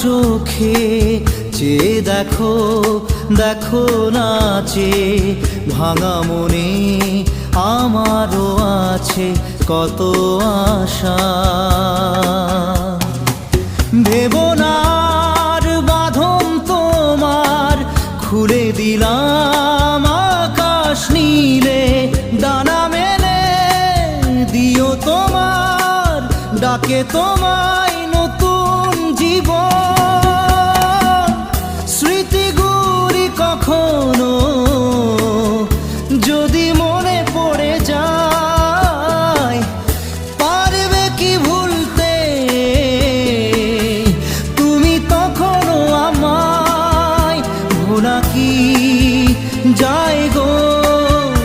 চোখে চেয়ে দেখো, দেখো নাচে ভাঙা মনে আমারও আছে কত আশা। ভেবনার বাঁধন তোমার খুলে দিলাম আকাশ নীলে, ডানা মেলে দিও তোমার ডাকে তোমায় নতুন জীবন। স্মৃতিগুলি কখনো যদি